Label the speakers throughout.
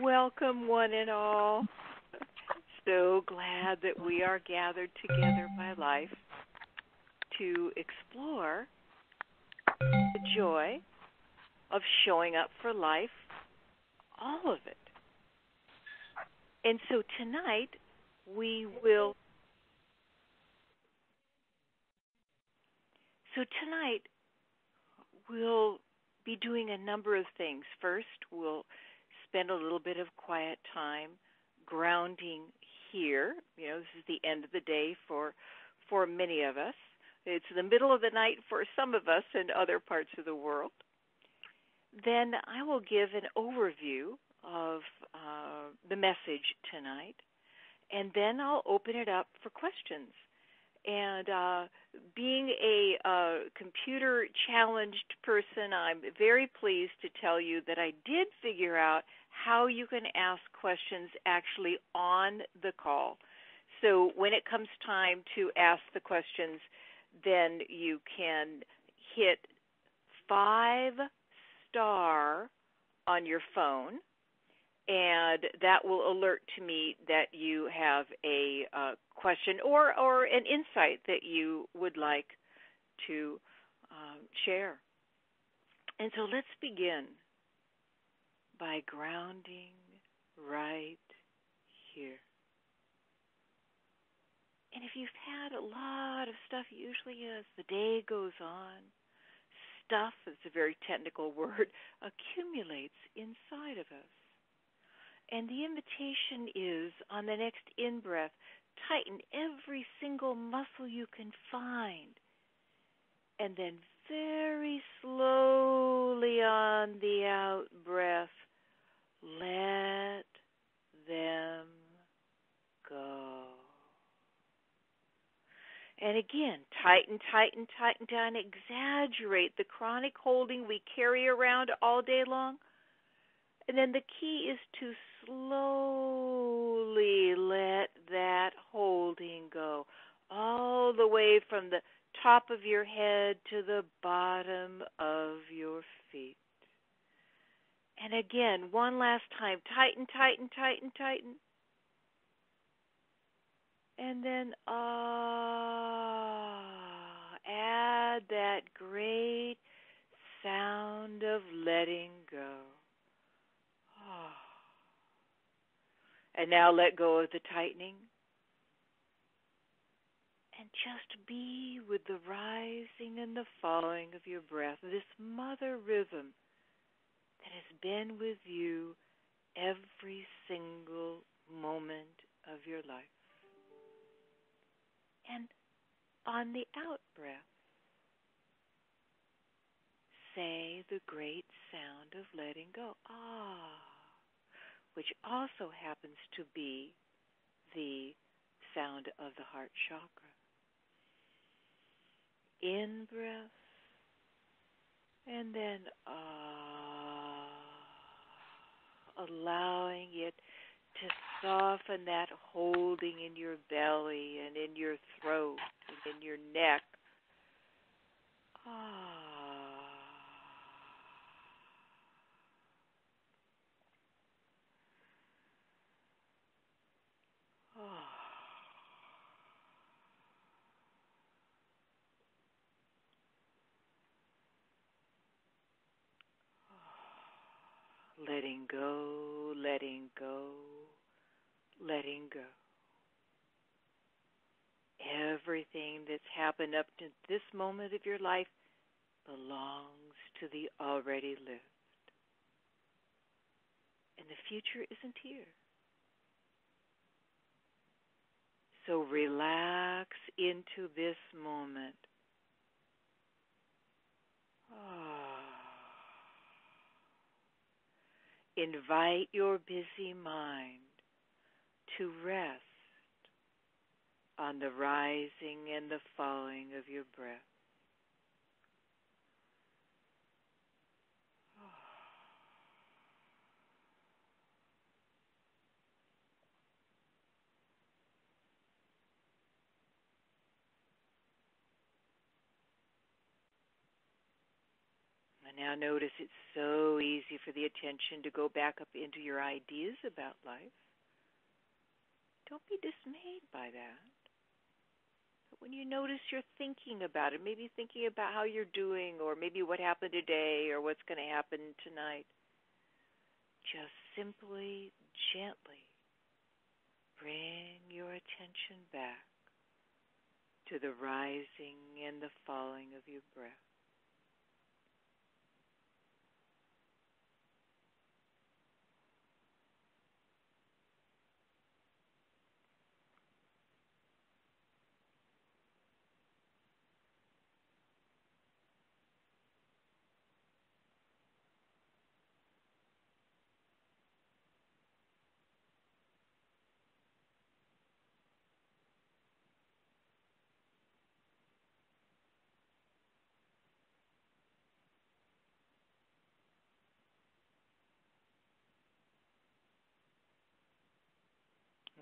Speaker 1: Welcome, one and all. So glad that we are gathered together by life to explore the joy of showing up for life, all of it. And so tonight we will. We'll be doing a number of things. First, we'll spend a little bit of quiet time grounding here. This is the end of the day for many of us. It's the middle of the night for some of us in other parts of the world. Then I will give an overview of the message tonight, and then I'll open it up for questions. And being a computer-challenged person, I'm very pleased to tell you that I did figure out how you can ask questions actually on the call. So when it comes time to ask the questions, then you can hit 5-star on your phone, and that will alert to me that you have a question or an insight that you would like to share. And so let's begin by grounding right here. And if you've had a lot of stuff, usually as the day goes on, stuff, is a very technical word, accumulates inside of us. And the invitation is, on the next in-breath, tighten every single muscle you can find. And then very slowly on the out-breath, let them go. And again, tighten, tighten, tighten down, exaggerate the chronic holding we carry around all day long. And then the key is to slowly let that holding go, all the way from the top of your head to the bottom of your feet. And again, one last time, tighten, tighten, tighten, tighten. And then add that great sound of letting go. And now let go of the tightening. And just be with the rising and the falling of your breath, this mother rhythm that has been with you every single moment of your life. And on the out-breath, say the great sound of letting go. Which also happens to be the sound of the heart chakra. In-breath, and then allowing it to soften that holding in your belly and in your throat and in your neck. Letting go, letting go, letting go. Everything that's happened up to this moment of your life belongs to the already lived. And the future isn't here. So relax into this moment. Invite your busy mind to rest on the rising and the falling of your breath. Now notice it's so easy for the attention to go back up into your ideas about life. Don't be dismayed by that. But when you notice you're thinking about it, maybe thinking about how you're doing, or maybe what happened today, or what's going to happen tonight, just simply, gently bring your attention back to the rising and the falling of your breath.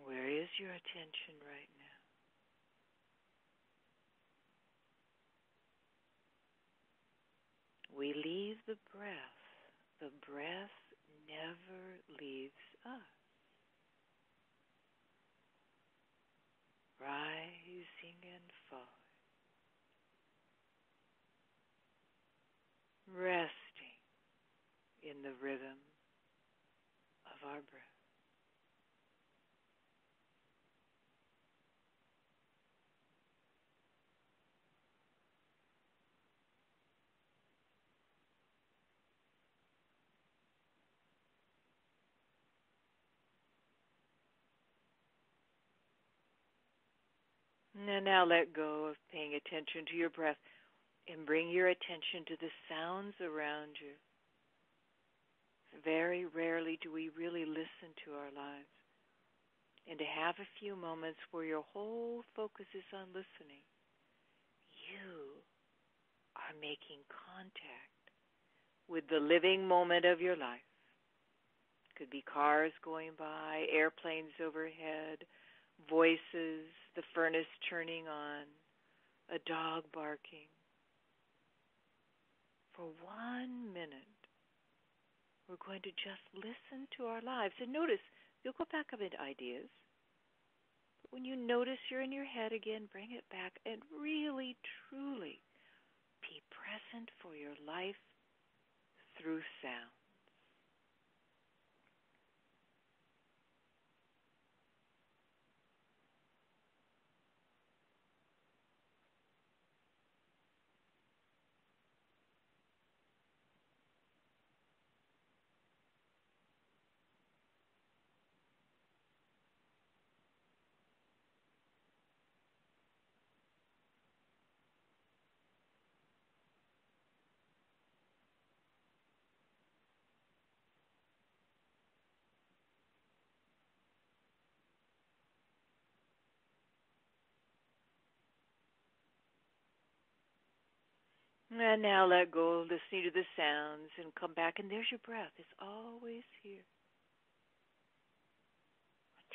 Speaker 1: Where is your attention right now? We leave the breath. The breath never leaves us. Rising and falling. Resting in the rhythm of our breath. And now let go of paying attention to your breath and bring your attention to the sounds around you. Very rarely do we really listen to our lives. And to have a few moments where your whole focus is on listening, you are making contact with the living moment of your life. Could be cars going by, airplanes overhead, voices, the furnace turning on, a dog barking. For 1 minute, we're going to just listen to our lives. And notice, you'll go back up into ideas. But when you notice you're in your head again, bring it back and really, truly be present for your life through sound. And now let go of listening to the sounds and come back, and there's your breath. It's always here.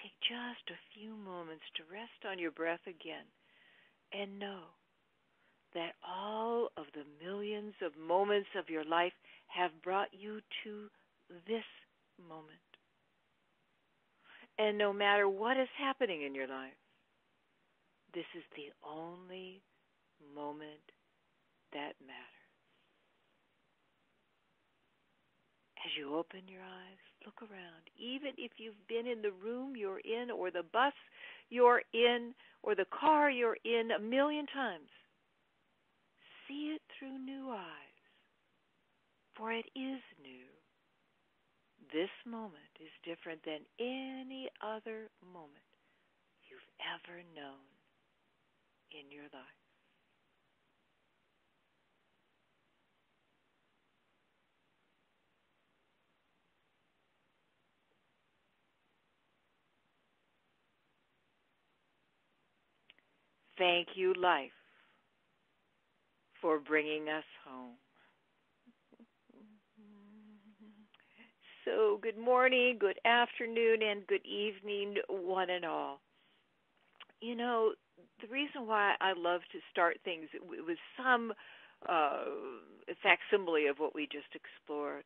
Speaker 1: Take just a few moments to rest on your breath again and know that all of the millions of moments of your life have brought you to this moment. And no matter what is happening in your life, this is the only moment that matters. As you open your eyes, look around. Even if you've been in the room you're in, or the bus you're in, or the car you're in 1,000,000 times, see it through new eyes, for it is new. This moment is different than any other moment you've ever known in your life. Thank you, life, for bringing us home. So good morning, good afternoon, and good evening, one and all. You know, the reason why I love to start things with some facsimile of what we just explored,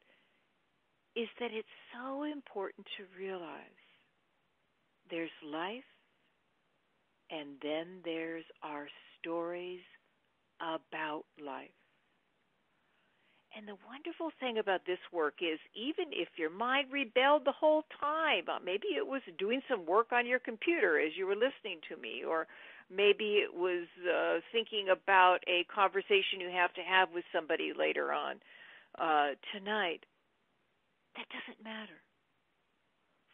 Speaker 1: is that it's so important to realize there's life, and then there's our stories about life. And the wonderful thing about this work is even if your mind rebelled the whole time, maybe it was doing some work on your computer as you were listening to me, or maybe it was thinking about a conversation you have to have with somebody later on tonight, that doesn't matter.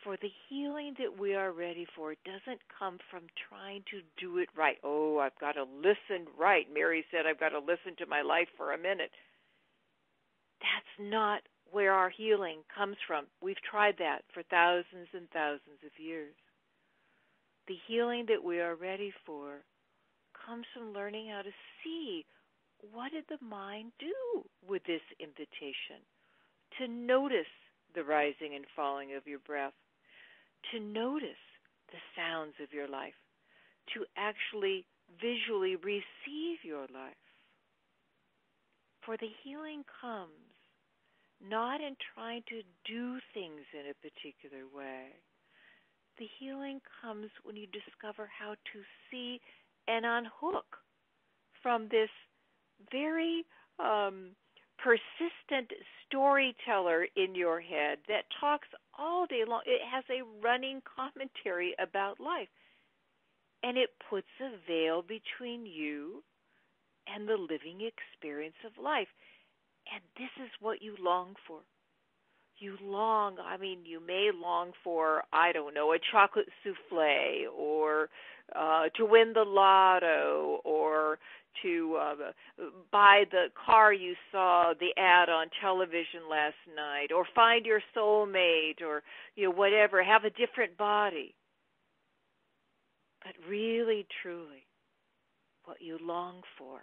Speaker 1: For the healing that we are ready for doesn't come from trying to do it right. Oh, I've got to listen right. Mary said, I've got to listen to my life for a minute. That's not where our healing comes from. We've tried that for thousands and thousands of years. The healing that we are ready for comes from learning how to see, what did the mind do with this invitation? To notice the rising and falling of your breath, to notice the sounds of your life, to actually visually receive your life. For the healing comes not in trying to do things in a particular way. The healing comes when you discover how to see and unhook from this very persistent storyteller in your head that talks all day long. It has a running commentary about life, and it puts a veil between you and the living experience of life. And this is what you long for. You may long for, I don't know, a chocolate souffle, or to win the lotto, or to buy the car you saw the ad on television last night, or find your soulmate, or whatever, have a different body. But really, truly, what you long for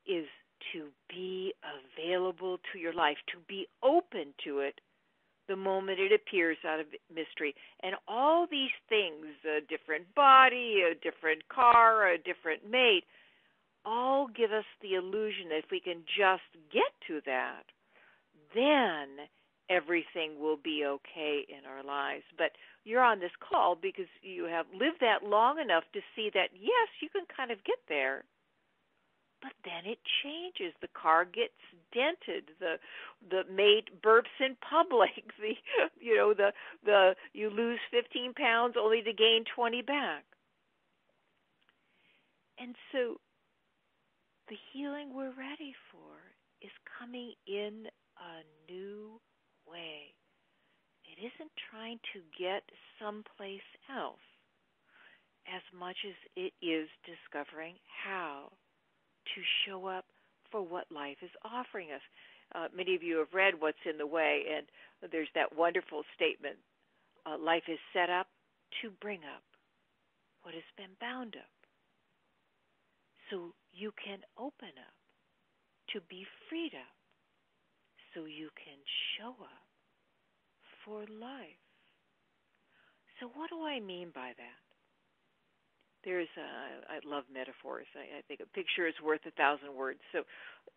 Speaker 1: is to be available to your life, to be open to it the moment it appears out of mystery. And all these things, a different body, a different car, a different mate, all give us the illusion that if we can just get to that, then everything will be okay in our lives. But you're on this call because you have lived that long enough to see that, yes, you can kind of get there. But then it changes. The car gets dented. The mate burps in public. You lose 15 pounds only to gain 20 back. And so the healing we're ready for is coming in a new way. It isn't trying to get someplace else as much as it is discovering how to show up for what life is offering us. Many of you have read What's in the Way, and there's that wonderful statement, life is set up to bring up what has been bound up, so you can open up to be freed up, so you can show up for life. So what do I mean by that? I love metaphors. I think a picture is worth 1,000 words. So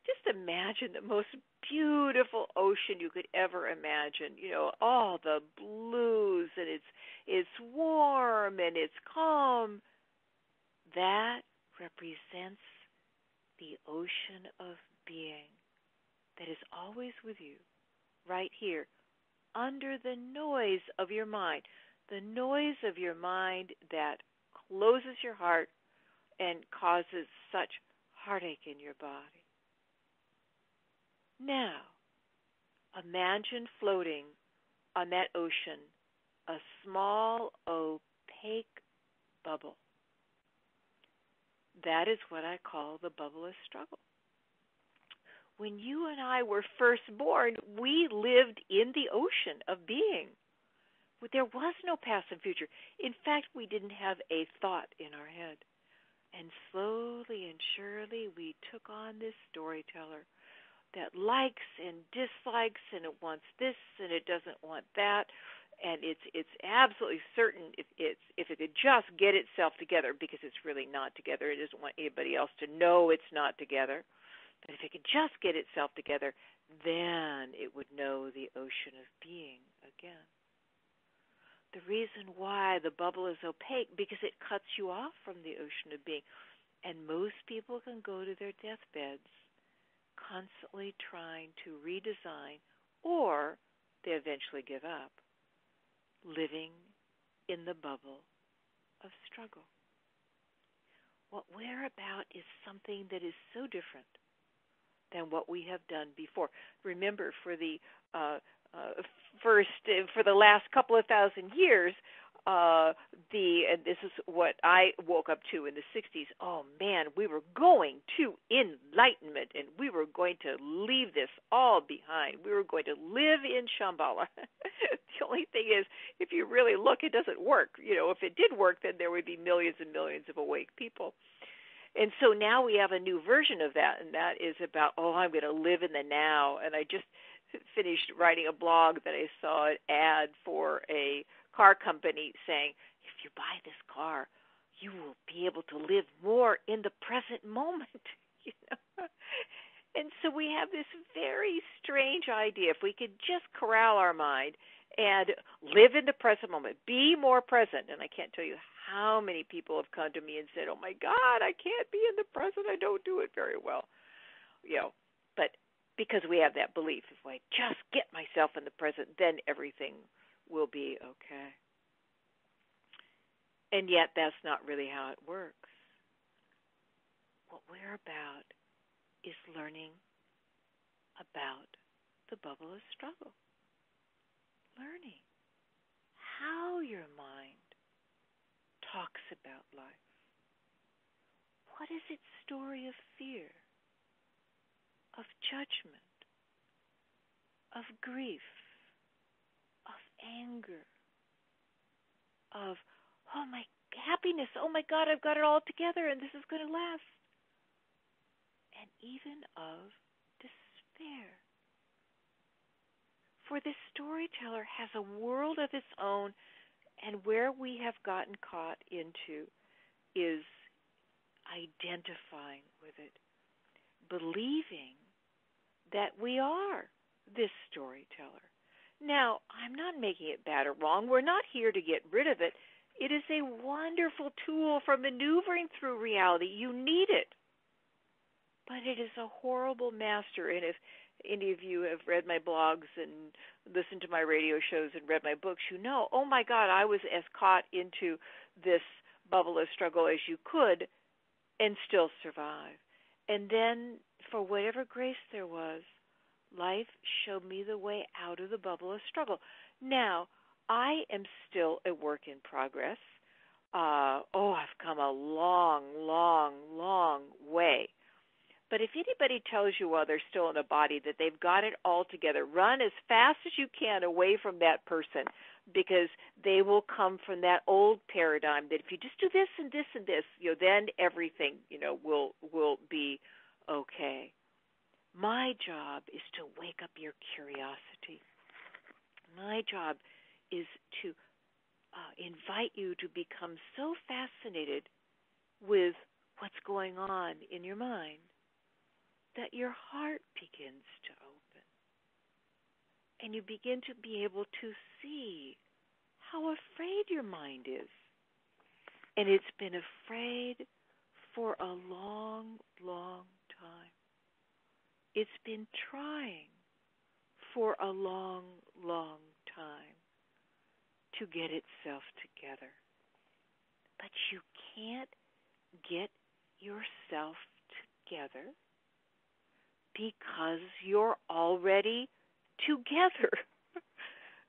Speaker 1: just imagine the most beautiful ocean you could ever imagine. All the blues, and it's warm and it's calm. That represents the ocean of being that is always with you, right here, under the noise of your mind. The noise of your mind that closes your heart and causes such heartache in your body. Now, imagine floating on that ocean a small, opaque bubble. That is what I call the bubble of struggle. When you and I were first born, we lived in the ocean of being. There was no past and future. In fact, we didn't have a thought in our head. And slowly and surely, we took on this storyteller that likes and dislikes, and it wants this and it doesn't want that. and it's absolutely certain if it could just get itself together, because it's really not together. It doesn't want anybody else to know it's not together. But if it could just get itself together, then it would know the ocean of being again. The reason why the bubble is opaque, because it cuts you off from the ocean of being. And most people can go to their deathbeds constantly trying to redesign, or they eventually give up, living in the bubble of struggle. What we're about is something that is so different than what we have done before. Remember, for the for the last couple of thousand years, and this is what I woke up to in the 60s. Oh man, we were going to enlightenment, and we were going to leave this all behind. We were going to live in Shambhala. The only thing is, if you really look, it doesn't work. If it did work, then there would be millions and millions of awake people. And so now we have a new version of that, and that is about, I'm going to live in the now. And I just finished writing a blog that I saw an ad for a car company saying, if you buy this car, you will be able to live more in the present moment. And so we have this very strange idea. If we could just corral our mind and live in the present moment, be more present. And I can't tell you how many people have come to me and said, oh my God, I can't be in the present. I don't do it very well. But because we have that belief, if I just get myself in the present, then everything will be okay. And yet that's not really how it works. What we're about is learning about the bubble of struggle. Learning how your mind talks about life. What is its story of fear, of judgment, of grief, of anger, of, my happiness, oh my God, I've got it all together and this is going to last. And even of despair. For this storyteller has a world of its own, and where we have gotten caught into is identifying with it, believing that we are this storyteller. Now, I'm not making it bad or wrong. We're not here to get rid of it. It is a wonderful tool for maneuvering through reality. You need it. But it is a horrible master. And if any of you have read my blogs and listened to my radio shows and read my books, you know, oh my God, I was as caught into this bubble of struggle as you could and still survive. And then, for whatever grace there was, life showed me the way out of the bubble of struggle. Now, I am still a work in progress. I've come a long, long, long way. But if anybody tells you while they're still in a body that they've got it all together, run as fast as you can away from that person, because they will come from that old paradigm that if you just do this and this and this, then everything, will be okay. My job is to wake up your curiosity. My job is to invite you to become so fascinated with what's going on in your mind that your heart begins to open. And you begin to be able to see how afraid your mind is. And it's been afraid for a long, long time. It's been trying for a long, long time to get itself together. But you can't get yourself together because you're already together.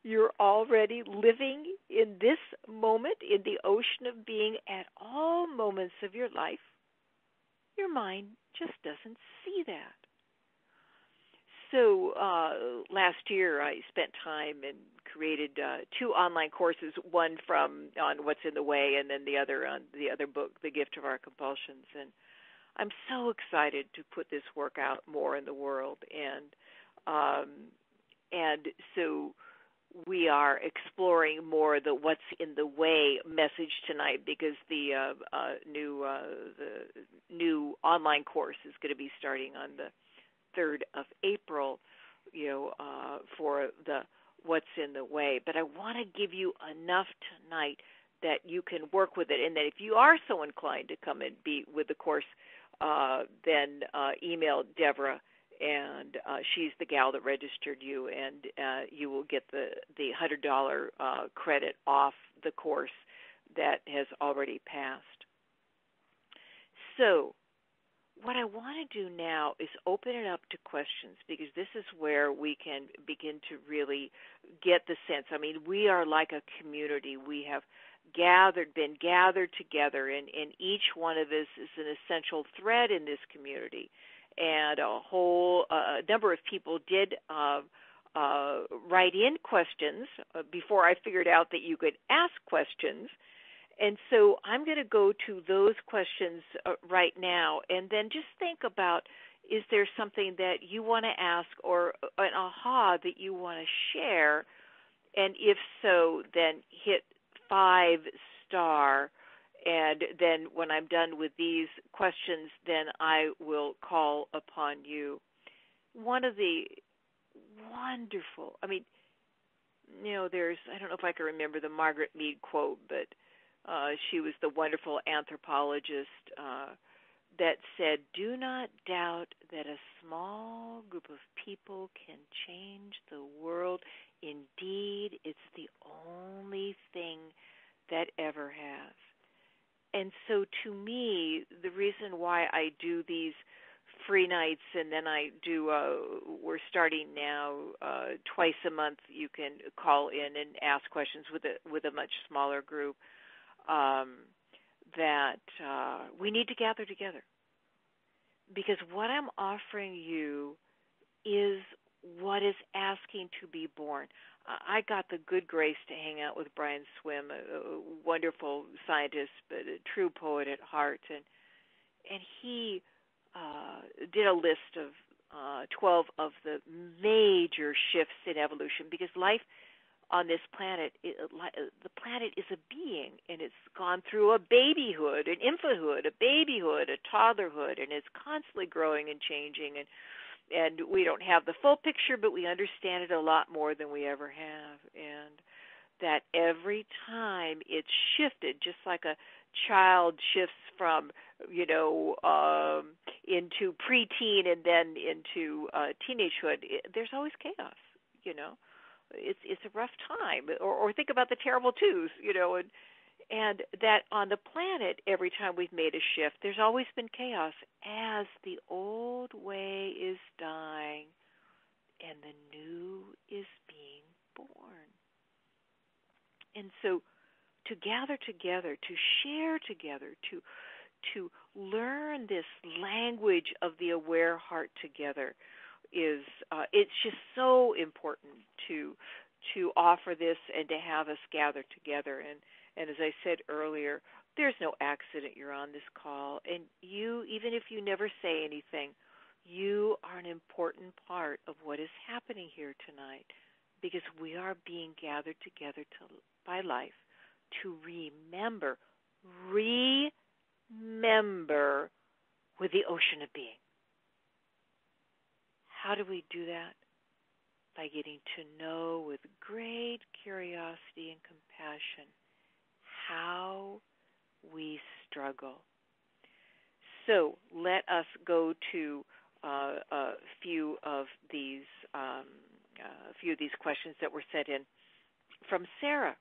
Speaker 1: You're already living in this moment, in the ocean of being at all moments of your life. Your mind just doesn't see that. So last year I spent time and created 2 online courses, one on what's in the way, and then the other on the other book, The Gift of Our Compulsions. And I'm so excited to put this work out more in the world. And so we are exploring more the what's in the way message tonight, because the new online course is going to be starting on the 3rd of April, for the what's in the way. But I want to give you enough tonight that you can work with it, and that if you are so inclined to come and be with the course, then email Deborah, and she's the gal that registered you, and you will get the $100 credit off the course that has already passed. So what I want to do now is open it up to questions, because this is where we can begin to really get the sense. I mean, we are like a community. We have been gathered together, and each one of us is an essential thread in this community. And a whole number of people did write in questions before I figured out that you could ask questions. And so I'm going to go to those questions right now, and then just think about, is there something that you want to ask or an aha that you want to share? And if so, then hit 5-star, and then when I'm done with these questions, then I will call upon you. One of the wonderful, I don't know if I can remember the Margaret Mead quote, but she was the wonderful anthropologist that said, "Do not doubt that a small group of people can change the world. Indeed, it's the only thing that ever has." And so to me, the reason why I do these free nights, and then I do, we're starting now twice a month, you can call in and ask questions with a much smaller group, that we need to gather together. Because what I'm offering you is what is asking to be born. I got the good grace to hang out with Brian Swimme, a wonderful scientist, but a true poet at heart, and he did a list of 12 of the major shifts in evolution, because life on this planet, the planet is a being, and it's gone through a babyhood, an infanthood, a babyhood, a toddlerhood, and it's constantly growing and changing, and we don't have the full picture, but we understand it a lot more than we ever have, and that every time it's shifted, just like a child shifts from, into preteen and then into teenagehood, there's always chaos, It's a rough time. Or think about the terrible twos, and that on the planet, every time we've made a shift, there's always been chaos as the old way is dying and the new is being born. And so to gather together, to share together, to learn this language of the aware heart together is it's just so important to offer this and to have us gather together. And as I said earlier, there's no accident you're on this call. And you, even if you never say anything, you are an important part of what is happening here tonight, because we are being gathered together by life to remember with the ocean of being. How do we do that? By getting to know with great curiosity and compassion how we struggle. So let us go to a few of these questions that were sent in from Sarah.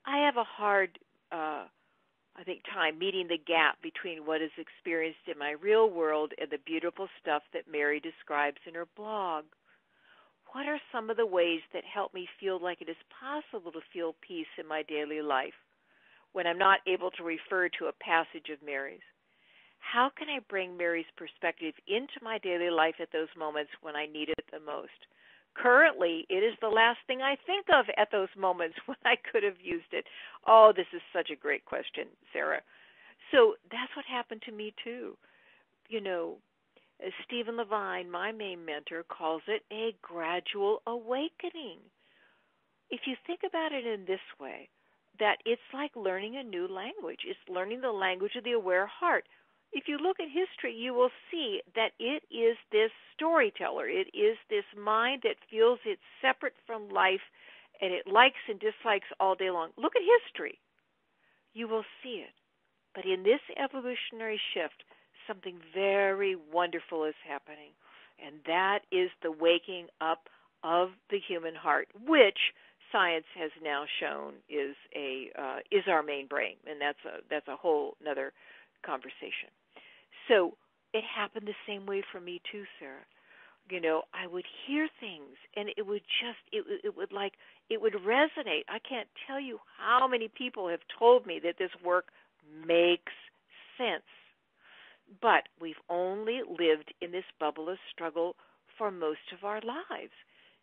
Speaker 1: I have a hard, time meeting the gap between what is experienced in my real world and the beautiful stuff that Mary describes in her blog. What are some of the ways that help me feel like it is possible to feel peace in my daily life when I'm not able to refer to a passage of Mary's? How can I bring Mary's perspective into my daily life at those moments when I need it the most? Currently, it is the last thing I think of at those moments when I could have used it. Oh, this is such a great question, Sarah. So that's what happened to me too. Stephen Levine, my main mentor, calls it a gradual awakening. if you think about it in this way, that it's like learning a new language. It's learning the language of the aware heart. If you look at history, you will see that it is this storyteller. It is this mind that feels it's separate from life and it likes and dislikes all day long. Look at history. You will see it. But in this evolutionary shift, something very wonderful is happening, and that is the waking up of the human heart, which science has now shown is our main brain, and that's a whole other conversation. So it happened the same way for me too, Sarah. I would hear things, and it would resonate. I can't tell you how many people have told me that this work makes sense. But we've only lived in this bubble of struggle for most of our lives.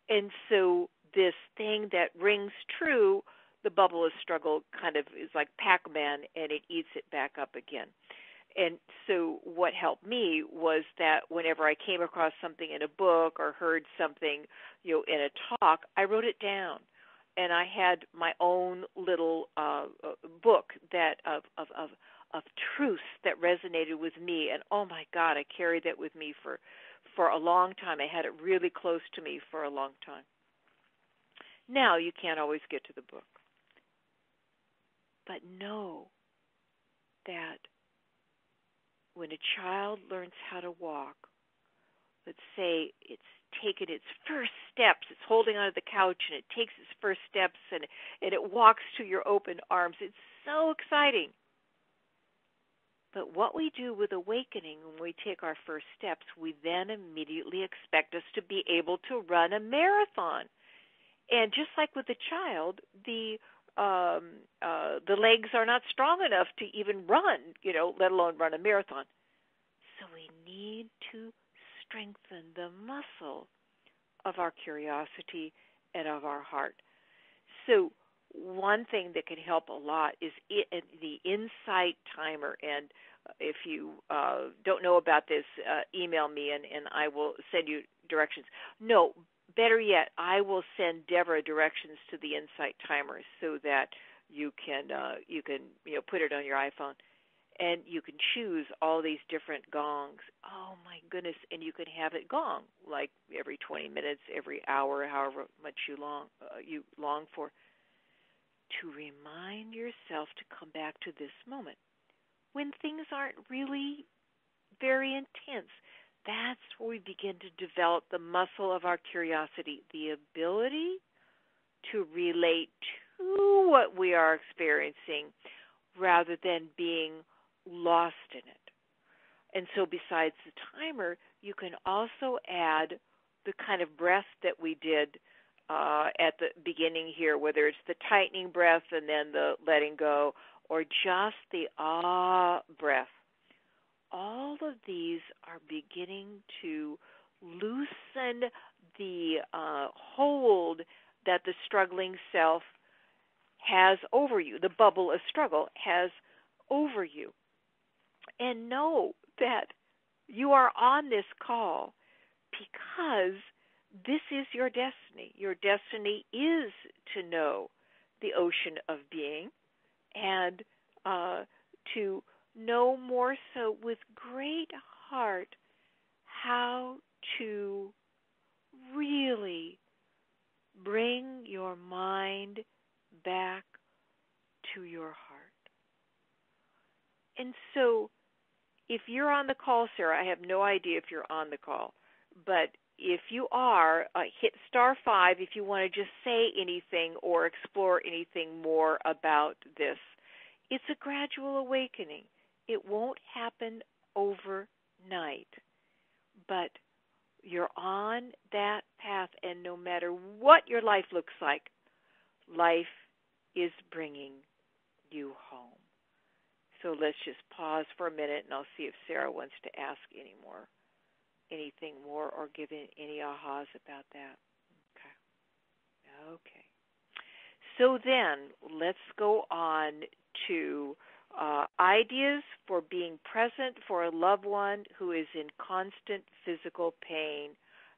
Speaker 1: And so this thing that rings true, the bubble of struggle kind of is like Pac-Man, and it eats it back up again. And so what helped me was that whenever I came across something in a book or heard something, in a talk, I wrote it down. And I had my own little book that of truths that resonated with me. And oh my God, I carried that with me for a long time. I had it really close to me for a long time. Now you can't always get to the book. But know that when a child learns how to walk, let's say it's taken its first steps, it's holding onto the couch and it takes its first steps and it walks to your open arms. It's so exciting. But what we do with awakening when we take our first steps, we then immediately expect us to be able to run a marathon. And just like with the child, the legs are not strong enough to even run, let alone run a marathon. So we need to strengthen the muscle of our curiosity and of our heart. So one thing that can help a lot is the Insight Timer. And if you don't know about this, email me and I will send you directions. No, better yet, I will send Deborah directions to the Insight Timer so that you can put it on your iPhone. And you can choose all these different gongs. Oh, my goodness. And you can have it gong, like every 20 minutes, every hour, however much you long for, to remind yourself to come back to this moment when things aren't really very intense. That's where we begin to develop the muscle of our curiosity, the ability to relate to what we are experiencing rather than being lost in it. And so besides the timer, you can also add the kind of breath that we did at the beginning here, whether it's the tightening breath and then the letting go, or just the ah breath. All of these are beginning to loosen the hold that the struggling self has over you, the bubble of struggle has over you. And know that you are on this call because this is your destiny. Your destiny is to know the ocean of being and to know more so with great heart how to really bring your mind back to your heart. And so if you're on the call, Sarah, I have no idea if you're on the call, but if you are, hit *5 if you want to just say anything or explore anything more about this. It's a gradual awakening. It won't happen overnight, but you're on that path, and no matter what your life looks like, life is bringing you home. So let's just pause for a minute, and I'll see if Sarah wants to ask anything more or give any ahas about that. Okay. So then let's go on to ideas for being present for a loved one who is in constant physical pain.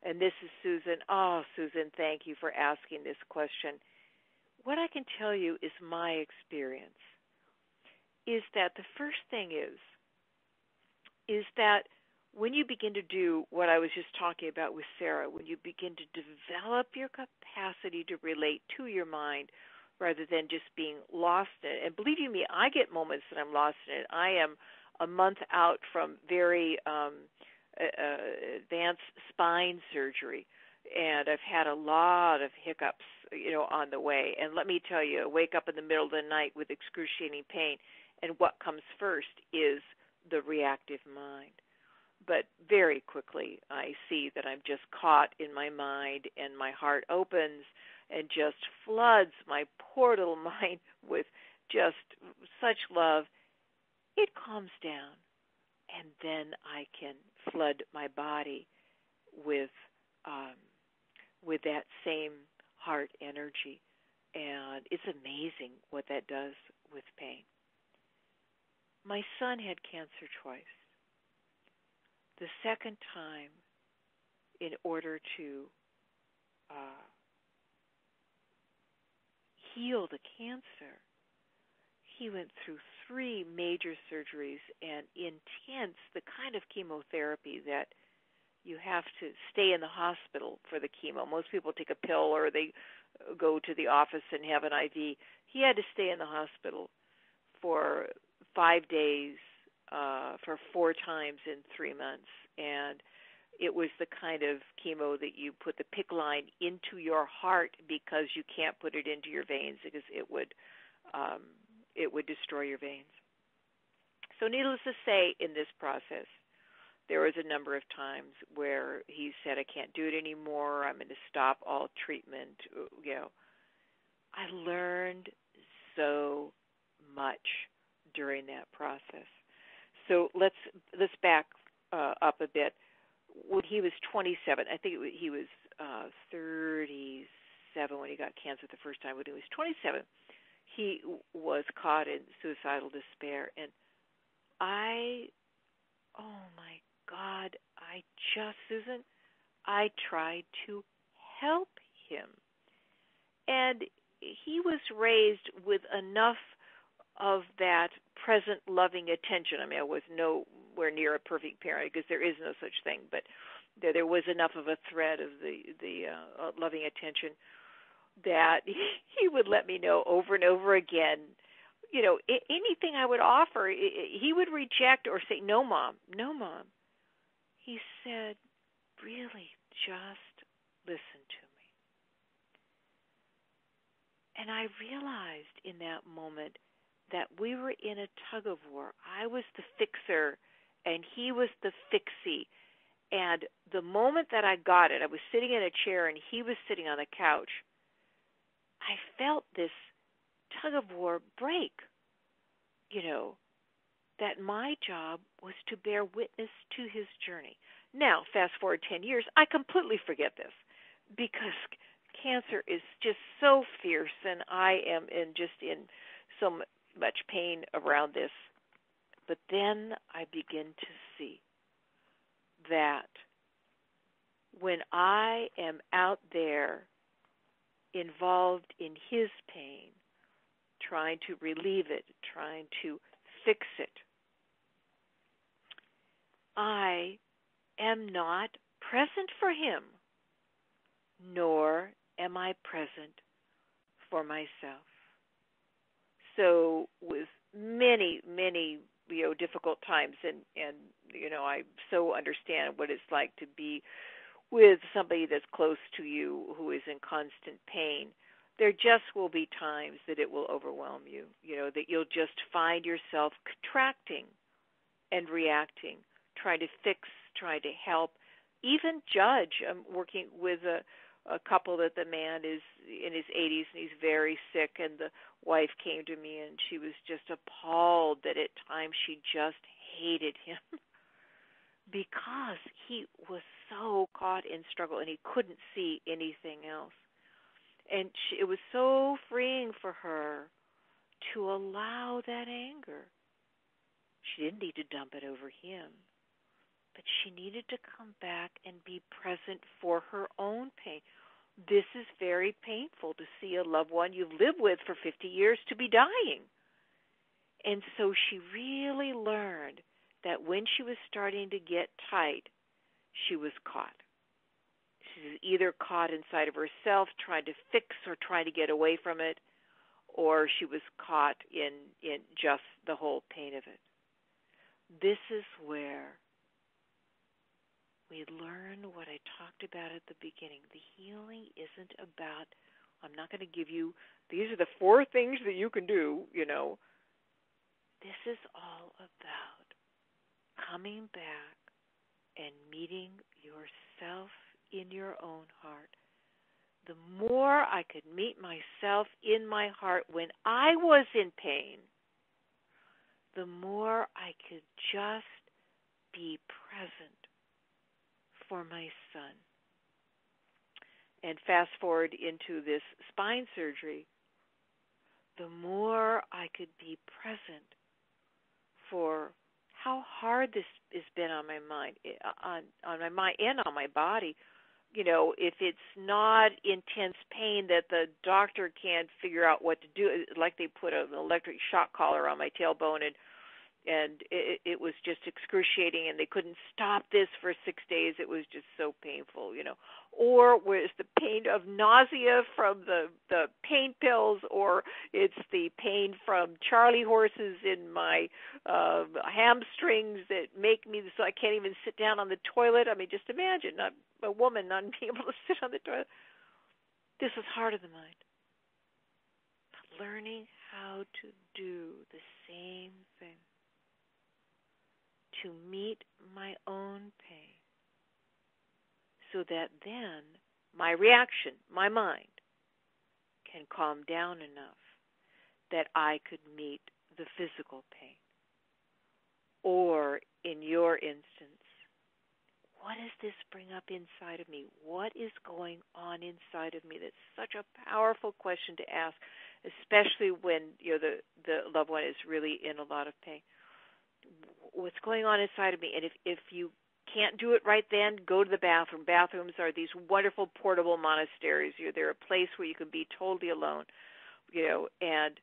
Speaker 1: And this is Susan. Oh, Susan, thank you for asking this question. what I can tell you is my experience is that the first thing is that when you begin to do what I was just talking about with Sarah, when you begin to develop your capacity to relate to your mind rather than just being lost in it. And believe you me, I get moments that I'm lost in it. I am a month out from very advanced spine surgery, and I've had a lot of hiccups, on the way. And let me tell you, I wake up in the middle of the night with excruciating pain, and what comes first is the reactive mind. But very quickly, I see that I'm just caught in my mind, and my heart opens and just floods my poor little mind with just such love. It calms down, and then I can flood my body with that same heart energy, and it's amazing what that does with pain. My son had cancer twice. The second time, in order to heal the cancer, he went through 3 major surgeries and intense, the kind of chemotherapy that you have to stay in the hospital for the chemo. Most people take a pill or they go to the office and have an IV. He had to stay in the hospital for 5 days, for 4 times in 3 months. And it was the kind of chemo that you put the PICC line into your heart because you can't put it into your veins because it would destroy your veins. So needless to say, in this process, there was a number of times where he said, I can't do it anymore. I'm going to stop all treatment. I learned so much during that process. So let's back up a bit. When he was 27, I think he was 37 when he got cancer the first time. When he was 27, he was caught in suicidal despair. And oh my God, Susan, I tried to help him. And he was raised with enough of that present loving attention. I mean, I was nowhere near a perfect parent because there is no such thing, but there was enough of a thread of the loving attention that he would let me know over and over again, anything I would offer, he would reject or say, no, Mom, no, Mom. He said, really, just listen to me. And I realized in that moment that we were in a tug of war. I was the fixer, and he was the fixie. And the moment that I got it, I was sitting in a chair, and he was sitting on the couch. I felt this tug of war break, that my job was to bear witness to his journey. Now, fast forward 10 years, I completely forget this because cancer is just so fierce, and I am in so much pain around this. But then I begin to see that when I am out there involved in his pain, trying to relieve it, trying to fix it, I am not present for him, nor am I present for myself. So with many, many, difficult times, and I so understand what it's like to be with somebody that's close to you who is in constant pain. There just will be times that it will overwhelm you, that you'll just find yourself contracting and reacting, trying to fix, trying to help, even judge. I'm working with a couple that the man is in his 80s and he's very sick, and the wife came to me and she was just appalled that at times she just hated him because he was so caught in struggle and he couldn't see anything else. And it was so freeing for her to allow that anger. She didn't need to dump it over him, but she needed to come back and be present for her own pain. This is very painful to see a loved one you've lived with for 50 years to be dying. And so she really learned that when she was starting to get tight, she was caught. She was either caught inside of herself trying to fix or trying to get away from it, or she was caught in just the whole pain of it. This is where we learn what I talked about at the beginning. The healing isn't about, I'm not going to give you, these are the 4 things that you can do, This is all about coming back and meeting yourself in your own heart. The more I could meet myself in my heart when I was in pain, the more I could just be present for my son. And fast forward into this spine surgery, the more I could be present for how hard this has been on my mind, on my mind and on my body. If it's not intense pain that the doctor can't figure out what to do, like they put an electric shock collar on my tailbone and it was just excruciating, and they couldn't stop this for 6 days. It was just so painful, Or was the pain of nausea from the pain pills, or it's the pain from Charlie horses in my hamstrings that make me so I can't even sit down on the toilet. I mean, just imagine a woman not being able to sit on the toilet. This is heart of the mind. Learning how to do the same thing. To meet my own pain, so that then my reaction, my mind, can calm down enough that I could meet the physical pain. Or, in your instance, what does this bring up inside of me? What is going on inside of me? That's such a powerful question to ask, especially when the loved one is really in a lot of pain. What's going on inside of me? And if you can't do it right then, go to the bathroom. Bathrooms are these wonderful portable monasteries. They're a place where you can be totally alone, and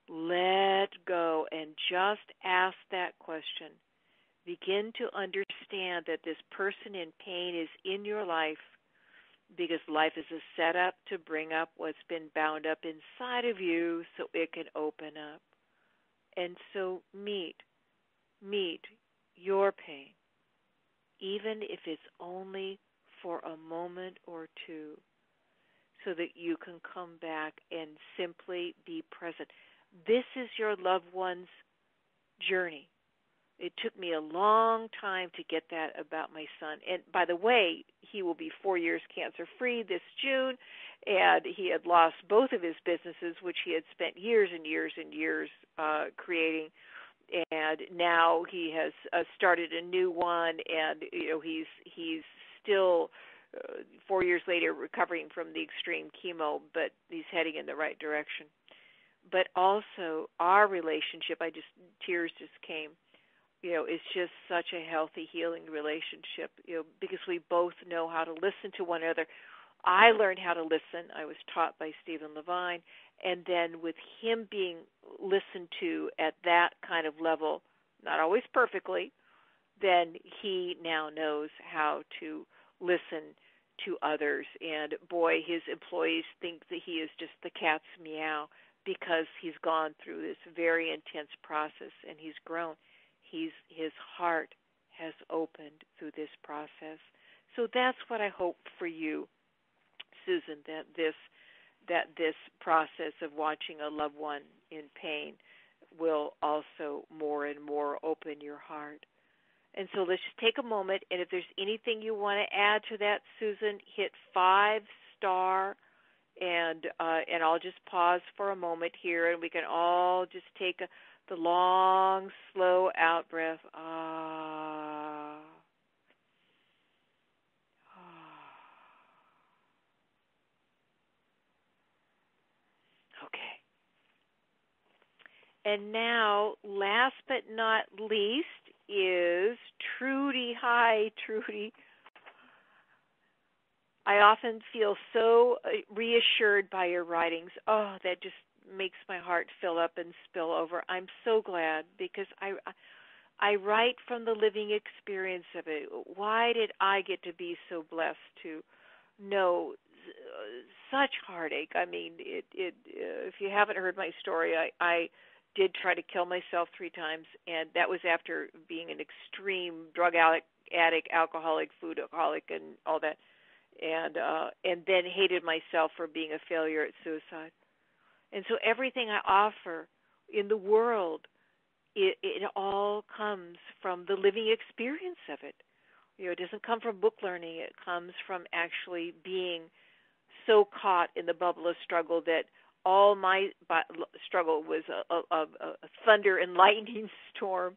Speaker 1: let go and just ask that question. Begin to understand that this person in pain is in your life because life is a setup to bring up what's been bound up inside of you so it can open up. And so meet your pain, even if it's only for a moment or two, so that you can come back and simply be present. This is your loved one's journey. It took me a long time to get that about my son. And by the way, he will be 4 years cancer-free this June, and he had lost both of his businesses, which he had spent years and years and years creating. And now he has started a new one, and he's still 4 years later recovering from the extreme chemo, but he's heading in the right direction. But also our relationship, tears just came. It's just such a healthy, healing relationship, because we both know how to listen to one another. I learned how to listen. I was taught by Stephen Levine. And then with him being listened to at that kind of level, not always perfectly, then he now knows how to listen to others. And boy, his employees think that he is just the cat's meow because he's gone through this very intense process and he's grown. His heart has opened through this process. So that's what I hope for you, Susan, that this process of watching a loved one in pain will also more and more open your heart. And so let's just take a moment, and if there's anything you want to add to that, Susan, hit 5-star, and I'll just pause for a moment here, and we can all just take the long, slow out breath. Ah. Okay. And now, last but not least, is Trudy. Hi, Trudy. I often feel so reassured by your writings. Oh, that just makes my heart fill up and spill over. I'm so glad because I write from the living experience of it. Why did I get to be so blessed to know such heartache? I mean, if you haven't heard my story, I did try to kill myself 3 times, and that was after being an extreme drug addict, alcoholic, foodaholic, and all that, and then hated myself for being a failure at suicide. And so everything I offer in the world, it all comes from the living experience of it. It doesn't come from book learning. It comes from actually being so caught in the bubble of struggle that all my struggle was a thunder and lightning storm.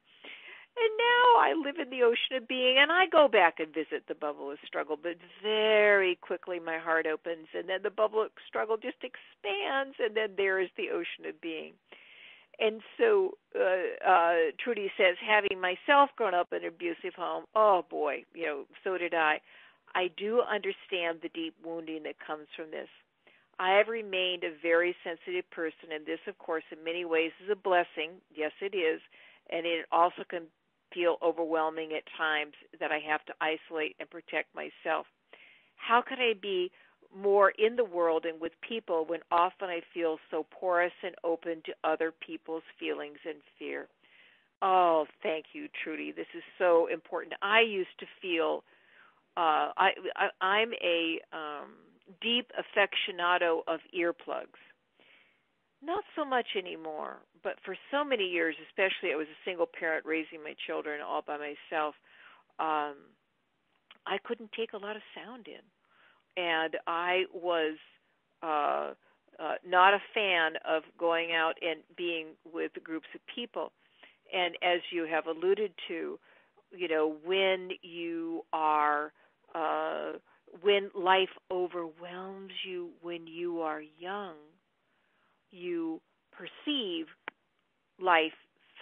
Speaker 1: And now I live in the ocean of being, and I go back and visit the bubble of struggle, but very quickly my heart opens, and then the bubble of struggle just expands, and then there is the ocean of being. And so Trudy says, having myself grown up in an abusive home, oh boy, so did I. I do understand the deep wounding that comes from this. I have remained a very sensitive person, and this, of course, in many ways is a blessing. Yes, it is. And it also can feel overwhelming at times that I have to isolate and protect myself. How can I be more in the world and with people when often I feel so porous and open to other people's feelings and fear? Oh, thank you, Trudy. This is so important. I used to feel I'm a deep aficionado of earplugs. Not so much anymore, but for so many years, especially I was a single parent raising my children all by myself, I couldn't take a lot of sound in. And I was not a fan of going out and being with groups of people. And as you have alluded to, when you are, when life overwhelms you when you are young, you perceive life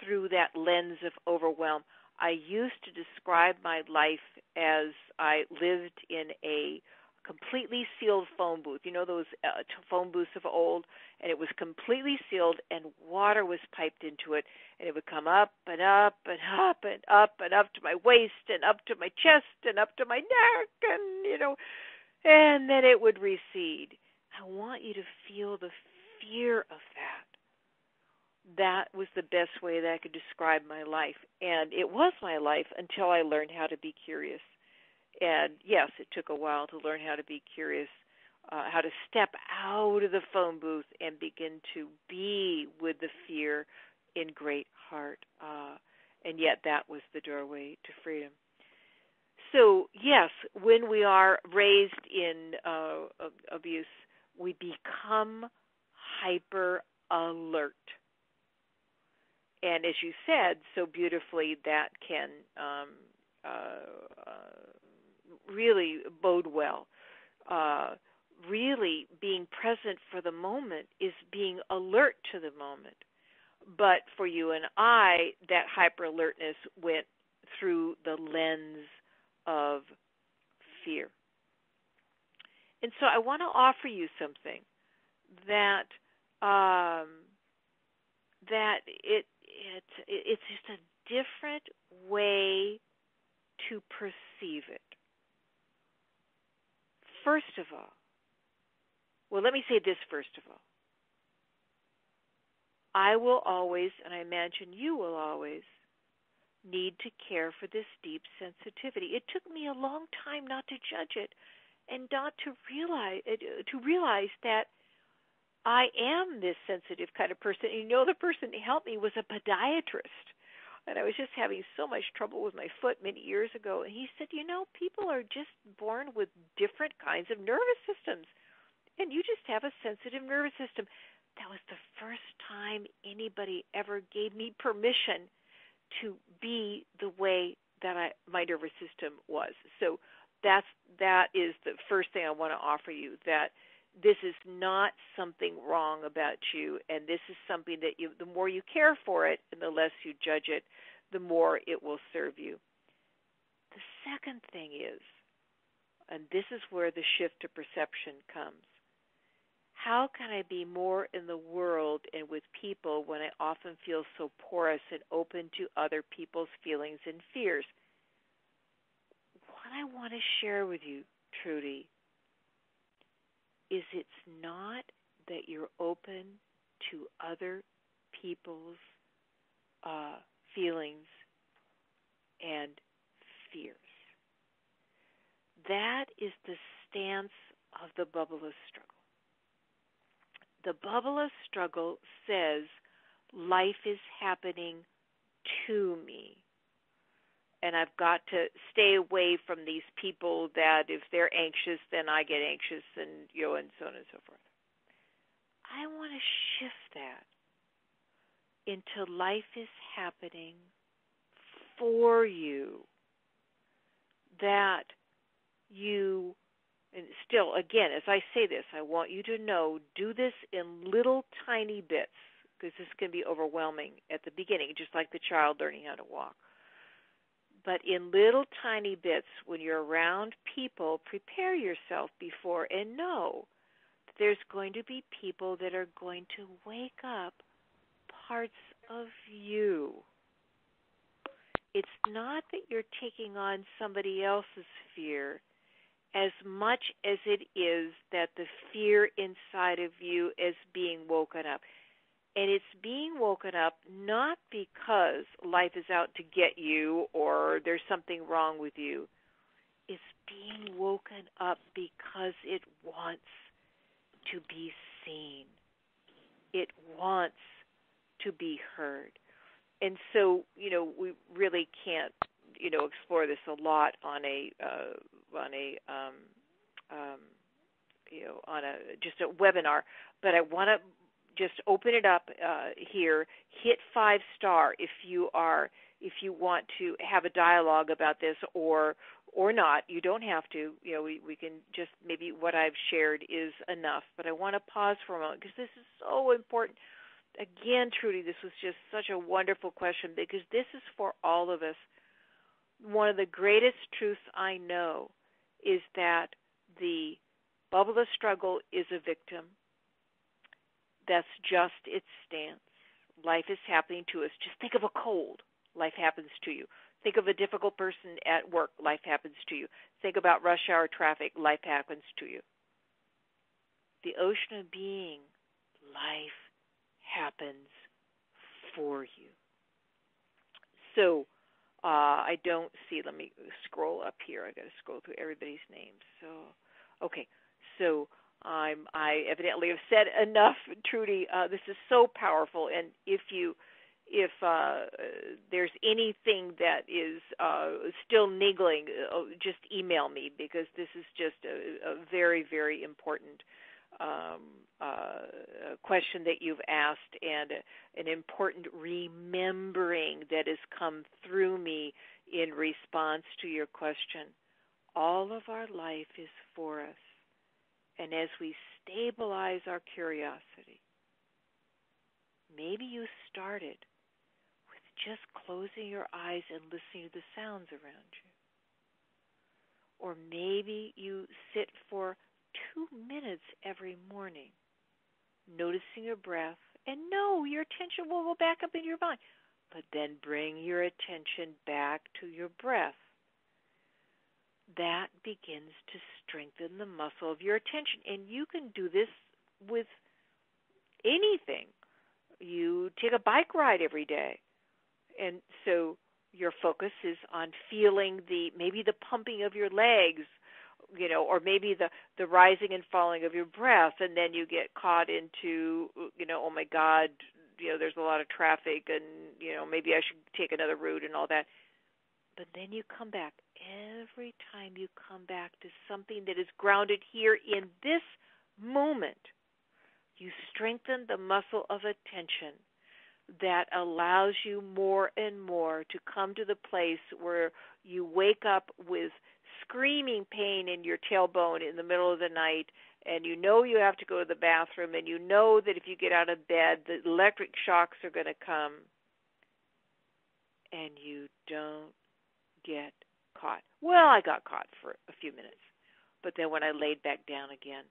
Speaker 1: through that lens of overwhelm. I used to describe my life as I lived in a completely sealed phone booth. Those phone booths of old, and it was completely sealed, and water was piped into it, and it would come up and up and up and up and up to my waist and up to my chest and up to my neck, and then it would recede. I want you to feel the fear of that. That was the best way that I could describe my life. And it was my life until I learned how to be curious. And yes, it took a while to learn how to be curious, how to step out of the phone booth and begin to be with the fear in great heart. And yet that was the doorway to freedom. So yes, when we are raised in abuse, we become hyper alert. And as you said so beautifully, that can really bode well. Really being present for the moment is being alert to the moment. But for you and I, that hyper alertness went through the lens of fear. And so I want to offer you something that it's just a different way to perceive it. First of all, let me say this first of all. I will always, and I imagine you will always, need to care for this deep sensitivity. It took me a long time not to judge it and not to realize that I am this sensitive kind of person. And the person who helped me was a podiatrist. And I was just having so much trouble with my foot many years ago. And he said, people are just born with different kinds of nervous systems. And you just have a sensitive nervous system. That was the first time anybody ever gave me permission to be the way that my nervous system was. So that is the first thing I want to offer you, that this is not something wrong about you, and this is something that the more you care for it and the less you judge it, the more it will serve you. The second thing is, And this is where the shift to perception comes. How can I be more in the world and with people when I often feel so porous and open to other people's feelings and fears? What I want to share with you, Trudy, is it's not that you're open to other people's feelings and fears. That is the stance of the bubbleless struggle. The bubbleless struggle says life is happening to me. And I've got to stay away from these people that if they're anxious, then I get anxious, and and so on and so forth. I want to shift that into life is happening for you. That you, and still, again, as I say this, I want you to know, do this in little tiny bits, because this can be overwhelming at the beginning, just like the child learning how to walk. But in little tiny bits, when you're around people, prepare yourself before and know that there's going to be people that are going to wake up parts of you. It's not that you're taking on somebody else's fear as much as it is that the fear inside of you is being woken up. And it's being woken up not because life is out to get you or there's something wrong with you. It's being woken up because it wants to be seen. It wants to be heard. And so, we really can't, explore this a lot on just a webinar. But I want to just open it up here. Hit 5-star if you want to have a dialogue about this, or not. You don't have to. We can just, maybe what I've shared is enough. But I want to pause for a moment because this is so important. Again, Trudy, this was just such a wonderful question because this is for all of us. One of the greatest truths I know is that the bubbleless struggle is a victim. That's just its stance. Life is happening to us. Just think of a cold. Life happens to you. Think of a difficult person at work. Life happens to you. Think about rush hour traffic. Life happens to you. The ocean of being, life happens for you. So I don't see, let me scroll up here. I got to scroll through everybody's names. So I evidently have said enough, Trudy. This is so powerful, and if there's anything that is still niggling, just email me, because this is just a very, very important question that you've asked, and an important remembering that has come through me in response to your question. All of our life is for us. And as we stabilize our curiosity, maybe you started with just closing your eyes and listening to the sounds around you. Or maybe you sit for 2 minutes every morning, noticing your breath, and no, your attention will go back up in your mind. But then bring your attention back to your breath. That begins to strengthen the muscle of your attention. And you can do this with anything. You take a bike ride every day. And so your focus is on feeling maybe the pumping of your legs, or maybe the rising and falling of your breath. And then you get caught into, oh my God, there's a lot of traffic, and, maybe I should take another route and all that. But then you come back. Every time you come back to something that is grounded here in this moment, you strengthen the muscle of attention that allows you more and more to come to the place where you wake up with screaming pain in your tailbone in the middle of the night, and you know you have to go to the bathroom, and you know that if you get out of bed, the electric shocks are going to come, and you don't get caught. Well, I got caught for a few minutes. But then when I laid back down again,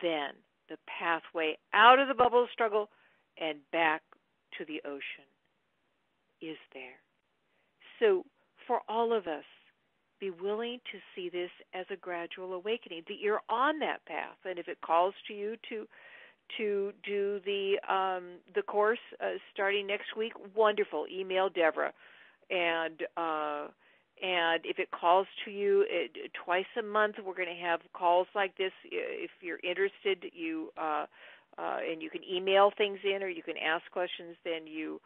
Speaker 1: then the pathway out of the bubble of struggle and back to the ocean is there. So for all of us, be willing to see this as a gradual awakening, that you're on that path. And if it calls to you to do the course starting next week, wonderful. Email Deborah, and if it calls to you twice a month, we're going to have calls like this. If you're interested, and you can email things in, or you can ask questions. Then you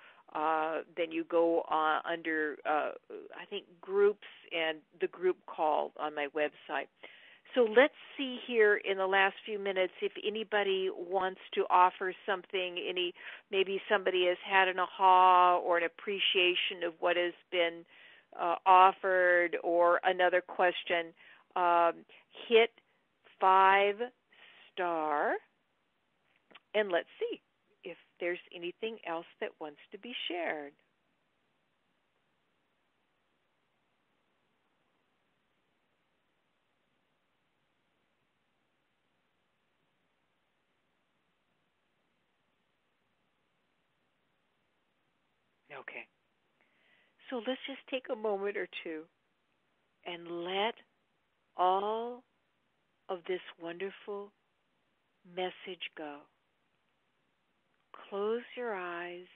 Speaker 1: go under I think groups and the group call on my website. So let's see here in the last few minutes if anybody wants to offer something. Maybe somebody has had an aha or an appreciation of what has been offered, or another question. Hit 5-star, and let's see if there's anything else that wants to be shared. Okay. So let's just take a moment or two and let all of this wonderful message go. Close your eyes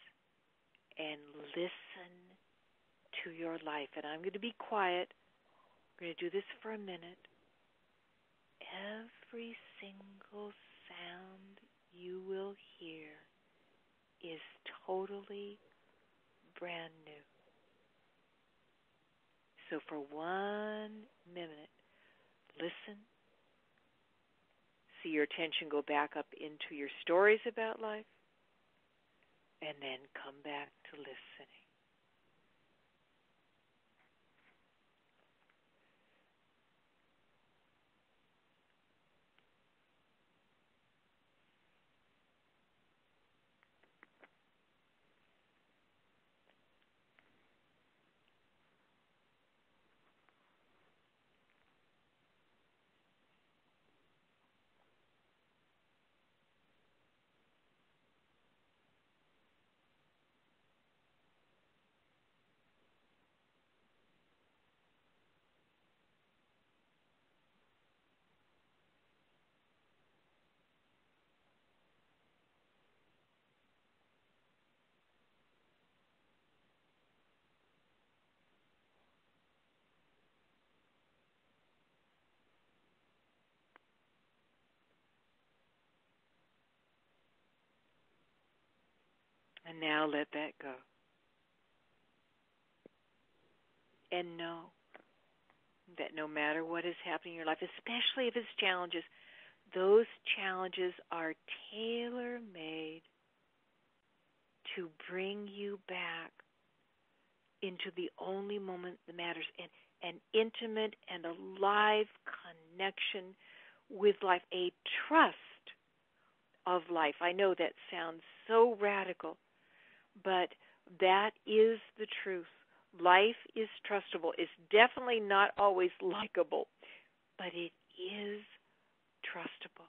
Speaker 1: and listen to your life. And I'm going to be quiet. We're going to do this for a minute. Every single sound you will hear is totally brand new. So for 1 minute, listen. See your attention go back up into your stories about life, and then come back to listening. And now let that go. And know that no matter what is happening in your life, especially if it's challenges, those challenges are tailor-made to bring you back into the only moment that matters, an intimate and alive connection with life, a trust of life. I know that sounds so radical, but that is the truth. Life is trustable. It's definitely not always likable, but it is trustable.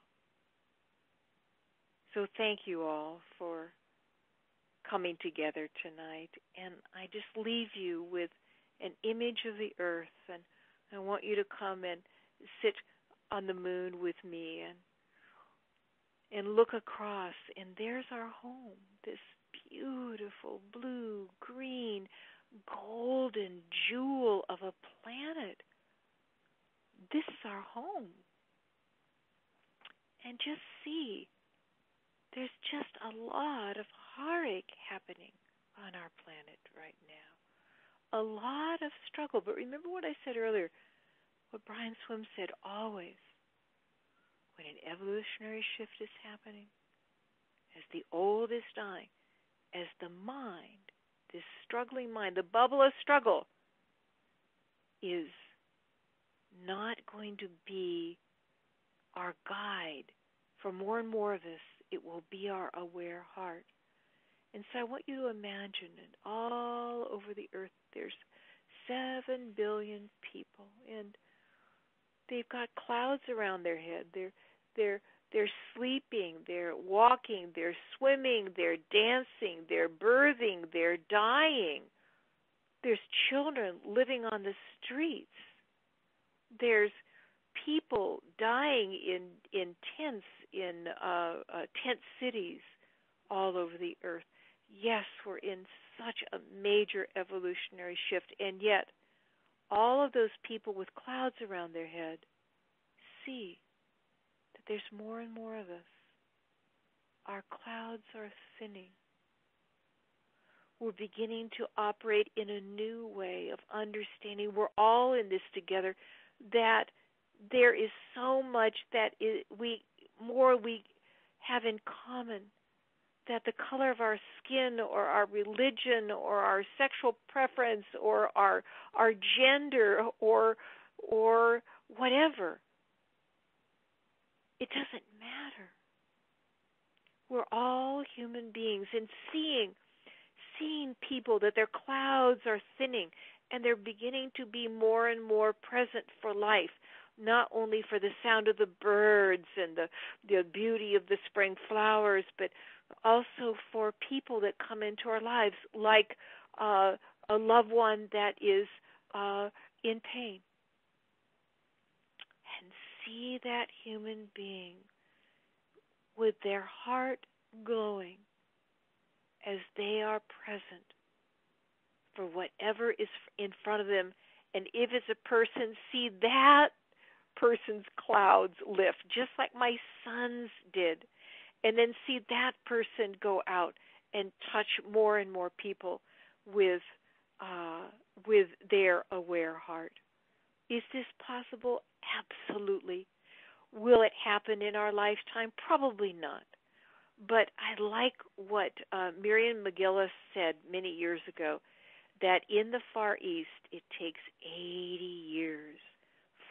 Speaker 1: So thank you all for coming together tonight. And I just leave you with an image of the earth, and I want you to come and sit on the moon with me and look across, and there's our home, this beautiful blue, green, golden jewel of a planet. This is our home. And just see, there's just a lot of heartache happening on our planet right now. A lot of struggle. But remember what I said earlier, what Brian Swimme said always. When an evolutionary shift is happening, as the old is dying, as the mind, this struggling mind, the bubble of struggle, is not going to be our guide. For more and more of us, it will be our aware heart. And so I want you to imagine that all over the earth there's 7 billion people, and they've got clouds around their head. They're sleeping, they're walking, they're swimming, they're dancing, they're birthing, they're dying. There's children living on the streets. There's people dying in tents in tent cities all over the earth. Yes, we're in such a major evolutionary shift, and yet all of those people with clouds around their head see that there's more and more of us. Our clouds are thinning. We're beginning to operate in a new way of understanding. We're all in this together, that there is so much that we have in common, that the color of our skin or our religion or our sexual preference or our gender or whatever, it doesn't matter. We're all human beings, and seeing people that their clouds are thinning and they're beginning to be more and more present for life, not only for the sound of the birds and the beauty of the spring flowers, but also for people that come into our lives, like a loved one that is in pain. And see that human being with their heart glowing as they are present for whatever is in front of them. And if it's a person, see that person's clouds lift, just like my sons did. And then see that person go out and touch more and more people with their aware heart. Is this possible? Absolutely. Will it happen in our lifetime? Probably not. But I like what Miriam McGillis said many years ago, that in the Far East it takes 80 years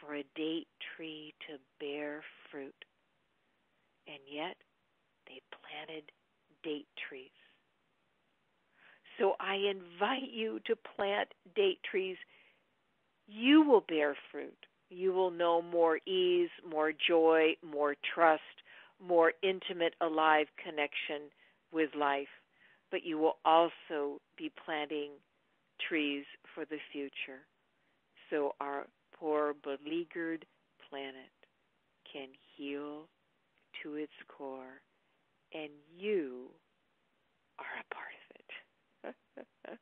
Speaker 1: for a date tree to bear fruit. And yet they planted date trees. So I invite you to plant date trees. You will bear fruit. You will know more ease, more joy, more trust, more intimate, alive connection with life. But you will also be planting trees for the future, so our poor, beleaguered planet can heal to its core, and you are a part of it.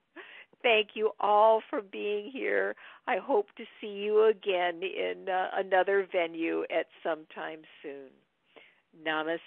Speaker 1: Thank you all for being here. I hope to see you again in another venue at some time soon. Namaste.